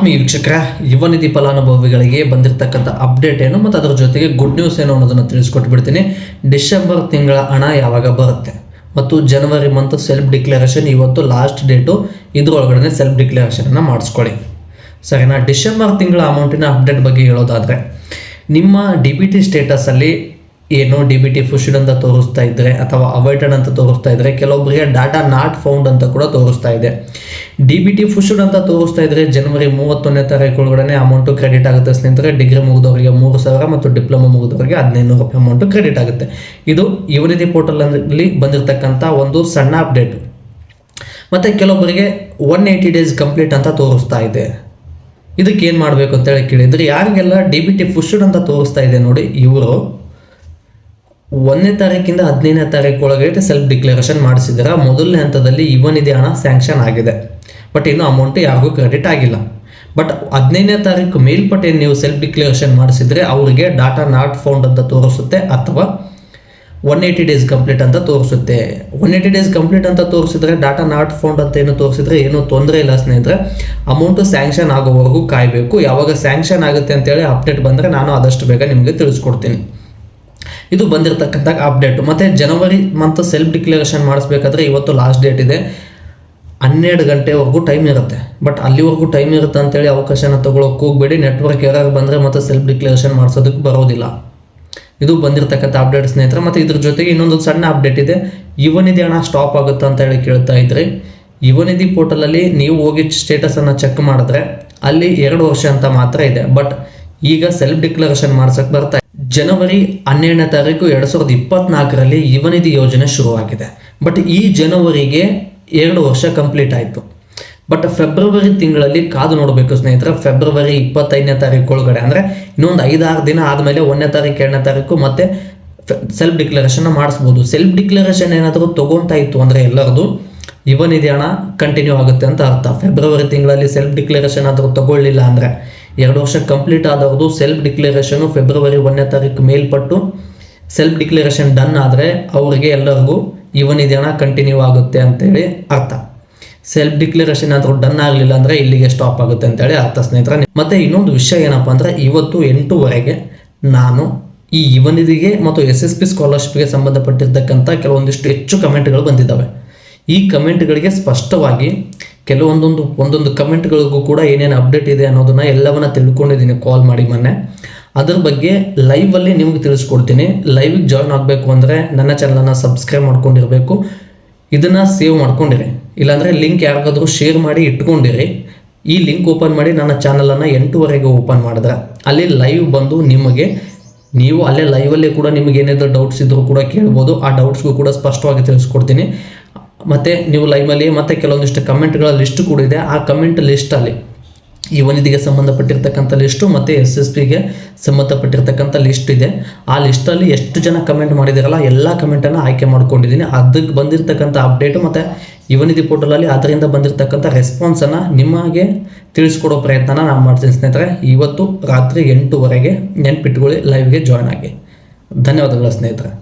ಆತ್ಮೀಯ ವೀಕ್ಷಕರ, ಯುವ ನಿಧಿ ಫಲಾನುಭವಿಗಳಿಗೆ ಬಂದಿರತಕ್ಕಂಥ ಅಪ್ಡೇಟ್ ಏನು ಮತ್ತು ಅದರ ಜೊತೆಗೆ ಗುಡ್ ನ್ಯೂಸ್ ಏನು ಅನ್ನೋದನ್ನು ತಿಳಿಸ್ಕೊಟ್ಬಿಡ್ತೀನಿ. ಡಿಸೆಂಬರ್ ತಿಂಗಳ ಹಣ ಯಾವಾಗ ಬರುತ್ತೆ ಮತ್ತು ಜನವರಿ ಮಂತ್ ಸೆಲ್ಫ್ ಡಿಕ್ಲರೇಷನ್ ಇವತ್ತು ಲಾಸ್ಟ್ ಡೇಟು. ಇದರೊಳಗಡೆ ಸೆಲ್ಫ್ ಡಿಕ್ಲರೇಷನನ್ನು ಮಾಡಿಸ್ಕೊಳ್ಳಿ, ಸರಿನಾ. ಡಿಸೆಂಬರ್ ತಿಂಗಳ ಅಮೌಂಟಿನ ಅಪ್ಡೇಟ್ ಬಗ್ಗೆ ಹೇಳೋದಾದರೆ, ನಿಮ್ಮ ಡಿ ಬಿ ಟಿ ಸ್ಟೇಟಸಲ್ಲಿ ಏನು ಡಿ ಬಿ ಟಿ ಪುಷ್ಡ್ ಅಂತ ತೋರಿಸ್ತಾ ಇದ್ದರೆ ಅಥವಾ ಅವಾಯ್ಡೆಡ್ ಅಂತ ತೋರಿಸ್ತಾ ಇದ್ದರೆ, ಕೆಲವೊಬ್ಬರಿಗೆ ಡಾಟಾ ನಾಟ್ ಫೌಂಡ್ ಅಂತ ಕೂಡ ತೋರಿಸ್ತಾ ಇದೆ. ಡಿ ಬಿ ಟಿ ಪುಷ್ಡ್ ಅಂತ ತೋರಿಸ್ತಾ ಇದ್ದರೆ ಜನವರಿ 31ನೇ ತಾರೀಕು ಒಳಗಡೆ ಅಮೌಂಟು ಕ್ರೆಡಿಟ್ ಆಗುತ್ತೆ ಸ್ನೇಹಿತರೆ. ಡಿಗ್ರಿ ಮುಗಿದವರಿಗೆ 3,000 ಮತ್ತು ಡಿಪ್ಲೊಮಾ ಮುಗಿದವರಿಗೆ 1,500 ರೂಪಾಯಿ ಅಮೌಂಟು ಕ್ರೆಡಿಟ್ ಆಗುತ್ತೆ. ಇದು ಯುವ ನಿಧಿ ಪೋರ್ಟಲಲ್ಲಿ ಬಂದಿರತಕ್ಕಂಥ ಒಂದು ಸಣ್ಣ ಅಪ್ಡೇಟ್. ಮತ್ತು ಕೆಲವೊಬ್ಬರಿಗೆ 180 ಡೇಸ್ ಕಂಪ್ಲೀಟ್ ಅಂತ ತೋರಿಸ್ತಾ ಇದೆ. ಇದಕ್ಕೆ ಏನು ಮಾಡಬೇಕು ಅಂತೇಳಿ ಕೇಳಿದರೆ, ಯಾರಿಗೆಲ್ಲ ಡಿ ಬಿ ಟಿ ಪುಷ್ಡ್ ಅಂತ ತೋರಿಸ್ತಾ ಇದೆ ನೋಡಿ, ಇವರು 1ನೇ ತಾರೀಕಿಂದ 15ನೇ ತಾರೀಕು ಒಳಗಡೆ ಸೆಲ್ಫ್ ಡಿಕ್ಲರೇಷನ್ ಮಾಡಿಸಿದ್ರೆ ಮೊದಲನೇ ಹಂತದಲ್ಲಿ ಯುವ ನಿಧಿ ಹಣ ಸ್ಯಾಂಕ್ಷನ್ ಆಗಿದೆ. ಬಟ್ ಇನ್ನೂ ಅಮೌಂಟ್ ಯಾರಿಗೂ ಕ್ರೆಡಿಟ್ ಆಗಿಲ್ಲ. ಬಟ್ 15ನೇ ತಾರೀಕು ಮೇಲ್ಪಟ್ಟೆ ನೀವು ಸೆಲ್ಫ್ ಡಿಕ್ಲರೇಷನ್ ಮಾಡಿಸಿದ್ರೆ ಅವರಿಗೆ ಡಾಟಾ ನಾಟ್ ಫೌಂಡ್ ಅಂತ ತೋರಿಸುತ್ತೆ ಅಥವಾ 180 ಡೇಸ್ ಕಂಪ್ಲೀಟ್ ಅಂತ ತೋರಿಸುತ್ತೆ. 180 ಡೇಸ್ ಕಂಪ್ಲೀಟ್ ಅಂತ ತೋರಿಸಿದ್ರೆ, ಡಾಟಾ ನಾಟ್ ಫೌಂಡ್ ಅಂತ ಏನು ತೋರಿಸಿದ್ರೆ ಏನೂ ತೊಂದರೆ ಇಲ್ಲ ಸ್ನೇಹಿತರೆ. ಅಮೌಂಟು ಸ್ಯಾಂಕ್ಷನ್ ಆಗೋವರೆಗೂ ಕಾಯಬೇಕು. ಯಾವಾಗ ಸ್ಯಾಂಕ್ಷನ್ ಆಗುತ್ತೆ ಅಂತೇಳಿ ಅಪ್ಡೇಟ್ ಬಂದರೆ ನಾನು ಆದಷ್ಟು ಬೇಗ ನಿಮಗೆ ತಿಳಿಸ್ಕೊಡ್ತೀನಿ. ಇದು ಬಂದಿರತಕ್ಕಂಥ ಅಪ್ಡೇಟು. ಮತ್ತು ಜನವರಿ ಮಂತ್ ಸೆಲ್ಫ್ ಡಿಕ್ಲರೇಷನ್ ಮಾಡಿಸ್ಬೇಕಾದ್ರೆ ಇವತ್ತು ಲಾಸ್ಟ್ ಡೇಟ್ ಇದೆ. 12 ಗಂಟೆವರೆಗೂ ಟೈಮ್ ಇರುತ್ತೆ. ಬಟ್ ಅಲ್ಲಿವರೆಗೂ ಟೈಮ್ ಇರುತ್ತೆ ಅಂತೇಳಿ ಅವಕಾಶನ ತೊಗೊಳಕ್ಕೆ ಹೋಗಬೇಡಿ. ನೆಟ್ವರ್ಕ್ ಎರರ್ ಬಂದರೆ ಮತ್ತೆ ಸೆಲ್ಫ್ ಡಿಕ್ಲರೇಷನ್ ಮಾಡಿಸೋದಕ್ಕೆ ಬರೋದಿಲ್ಲ. ಇದು ಬಂದಿರತಕ್ಕಂಥ ಅಪ್ಡೇಟ್ ಸ್ನೇಹಿತರೆ. ಮತ್ತು ಇದ್ರ ಜೊತೆಗೆ ಇನ್ನೊಂದು ಸಣ್ಣ ಅಪ್ಡೇಟ್ ಇದೆ. ಯುವ ನಿಧಿ ಹಣ ಸ್ಟಾಪ್ ಆಗುತ್ತೆ ಅಂತ ಹೇಳಿ ಕೇಳ್ತಾ ಇದ್ರಿ. ಯುವ ನಿಧಿ ಪೋರ್ಟಲಲ್ಲಿ ನೀವು ಹೋಗಿ ಸ್ಟೇಟಸನ್ನು ಚೆಕ್ ಮಾಡಿದ್ರೆ ಅಲ್ಲಿ 2 ವರ್ಷ ಅಂತ ಮಾತ್ರ ಇದೆ. ಬಟ್ ಈಗ ಸೆಲ್ಫ್ ಡಿಕ್ಲರೇಷನ್ ಮಾಡ್ಸೋಕ್ಕೆ ಬರ್ತಾ ಜನವರಿ 12ನೇ ತಾರೀಕು 2024ರಲ್ಲಿ ಯುವ ನಿಧಿ ಯೋಜನೆ ಶುರುವಾಗಿದೆ. ಬಟ್ ಈ ಜನವರಿಗೆ 2 ವರ್ಷ ಕಂಪ್ಲೀಟ್ ಆಯಿತು. ಬಟ್ ಫೆಬ್ರವರಿ ತಿಂಗಳಲ್ಲಿ ಕಾದು ನೋಡಬೇಕು ಸ್ನೇಹಿತರೆ. ಫೆಬ್ರವರಿ 25ನೇ ತಾರೀಕು ಒಳಗಡೆ ಅಂದರೆ ಇನ್ನೊಂದು 5-6 ದಿನ ಆದಮೇಲೆ 1ನೇ ತಾರೀಕು 2ನೇ ತಾರೀಕು ಮತ್ತೆ ಸೆಲ್ಫ್ ಡಿಕ್ಲರೇಷನ್ ಮಾಡಿಸ್ಬೋದು. ಸೆಲ್ಫ್ ಡಿಕ್ಲರೇಷನ್ ಏನಾದರೂ ತೊಗೊತಾ ಇತ್ತು ಅಂದರೆ ಎಲ್ಲರದು ಯುವ ನಿಧಿ ಹಣ ಕಂಟಿನ್ಯೂ ಆಗುತ್ತೆ ಅಂತ ಅರ್ಥ. ಫೆಬ್ರವರಿ ತಿಂಗಳಲ್ಲಿ ಸೆಲ್ಫ್ ಡಿಕ್ಲರೇಷನ್ ಆದರೂ ತಗೊಳ್ಳಿಲ್ಲ ಅಂದರೆ 2 ವರ್ಷ ಕಂಪ್ಲೀಟ್ ಆದವ್ರದ್ದು ಸೆಲ್ಫ್ ಡಿಕ್ಲರೇಷನು ಫೆಬ್ರವರಿ 1ನೇ ತಾರೀಕು ಮೇಲ್ಪಟ್ಟು ಸೆಲ್ಫ್ ಡಿಕ್ಲರೇಷನ್ ಡನ್ ಆದರೆ ಅವರಿಗೆ ಎಲ್ಲರಿಗೂ ಯುವ ನಿಧಿ ಹಣ ಕಂಟಿನ್ಯೂ ಆಗುತ್ತೆ ಅಂತೇಳಿ ಅರ್ಥ. ಸೆಲ್ಫ್ ಡಿಕ್ಲರೇಷನ್ ಆದರೂ ಡನ್ ಆಗಲಿಲ್ಲ ಅಂದರೆ ಇಲ್ಲಿಗೆ ಸ್ಟಾಪ್ ಆಗುತ್ತೆ ಅಂತೇಳಿ ಅರ್ಥ ಸ್ನೇಹಿತರೆ. ಮತ್ತು ಇನ್ನೊಂದು ವಿಷಯ ಏನಪ್ಪ ಅಂದರೆ, ಇವತ್ತು 8ವರೆಗೆ ನಾನು ಈ ಯುವ ನಿಧಿಗೆ ಮತ್ತು SSP ಸ್ಕಾಲರ್ಶಿಪ್ಗೆ ಸಂಬಂಧಪಟ್ಟಿರ್ತಕ್ಕಂಥ ಕೆಲವೊಂದಿಷ್ಟು ಹೆಚ್ಚು ಕಮೆಂಟ್ಗಳು ಬಂದಿದ್ದಾವೆ. ಈ ಕಮೆಂಟ್ಗಳಿಗೆ ಸ್ಪಷ್ಟವಾಗಿ ಒಂದೊಂದು ಕಮೆಂಟ್ಗಳಿಗೂ ಕೂಡ ಏನೇನು ಅಪ್ಡೇಟ್ ಇದೆ ಅನ್ನೋದನ್ನು ಎಲ್ಲವನ್ನ ತಿಳ್ಕೊಂಡಿದ್ದೀನಿ ಕಾಲ್ ಮಾಡಿ ಮೊನ್ನೆ. ಅದ್ರ ಬಗ್ಗೆ ಲೈವಲ್ಲಿ ನಿಮ್ಗೆ ತಿಳಿಸ್ಕೊಡ್ತೀನಿ. ಲೈವಿಗೆ ಜಾಯ್ನ್ ಆಗಬೇಕು ಅಂದರೆ ನನ್ನ ಚಾನಲನ್ನು ಸಬ್ಸ್ಕ್ರೈಬ್ ಮಾಡ್ಕೊಂಡಿರಬೇಕು. ಇದನ್ನು ಸೇವ್ ಮಾಡ್ಕೊಂಡಿರಿ, ಇಲ್ಲಾಂದರೆ ಲಿಂಕ್ ಯಾರಿಗಾದರೂ ಶೇರ್ ಮಾಡಿ ಇಟ್ಕೊಂಡಿರಿ. ಈ ಲಿಂಕ್ ಓಪನ್ ಮಾಡಿ ನನ್ನ ಚಾನಲನ್ನು 8ವರೆಗೆ ಓಪನ್ ಮಾಡಿದ್ರೆ ಅಲ್ಲಿ ಲೈವ್ ಬಂದು ನೀವು ಅಲ್ಲೇ ಲೈವಲ್ಲಿ ಕೂಡ ನಿಮಗೆ ಏನಾದರೂ ಡೌಟ್ಸ್ ಇದ್ದರೂ ಕೂಡ ಕೇಳ್ಬೋದು. ಆ ಡೌಟ್ಸ್ಗೂ ಕೂಡ ಸ್ಪಷ್ಟವಾಗಿ ತಿಳಿಸ್ಕೊಡ್ತೀನಿ. ಮತ್ತು ನೀವು ಲೈವಲ್ಲಿ ಮತ್ತೆ ಕೆಲವೊಂದಿಷ್ಟು ಕಮೆಂಟ್ಗಳ ಲಿಸ್ಟ್ ಕೂಡ ಇದೆ. ಆ ಕಮೆಂಟ್ ಲಿಸ್ಟಲ್ಲಿ ಯುವ ನಿಧಿಗೆ ಸಂಬಂಧಪಟ್ಟಿರ್ತಕ್ಕಂಥ ಲಿಸ್ಟು ಮತ್ತು SSPಗೆ ಸಂಬಂಧಪಟ್ಟಿರ್ತಕ್ಕಂಥ ಲಿಸ್ಟ್ ಇದೆ. ಆ ಲಿಸ್ಟಲ್ಲಿ ಎಷ್ಟು ಜನ ಕಮೆಂಟ್ ಮಾಡಿದಾರಲ್ಲ ಎಲ್ಲ ಕಮೆಂಟನ್ನು ಆಯ್ಕೆ ಮಾಡ್ಕೊಂಡಿದ್ದೀನಿ. ಅದಕ್ಕೆ ಬಂದಿರತಕ್ಕಂಥ ಅಪ್ಡೇಟು ಮತ್ತು ಯುವ ನಿಧಿ ಪೋರ್ಟಲಲ್ಲಿ ಅದರಿಂದ ಬಂದಿರತಕ್ಕಂಥ ರೆಸ್ಪಾನ್ಸನ್ನು ನಿಮಗೆ ತಿಳಿಸ್ಕೊಡೋ ಪ್ರಯತ್ನ ನಾನು ಮಾಡ್ತೀನಿ ಸ್ನೇಹಿತರೆ. ಇವತ್ತು ರಾತ್ರಿ 8ವರೆಗೆ ನೆನ್ಪಿಟ್ಕೊಳ್ಳಿ, ಲೈವ್ಗೆ ಜಾಯ್ನ್ ಆಗಿ. ಧನ್ಯವಾದಗಳು ಸ್ನೇಹಿತರೆ.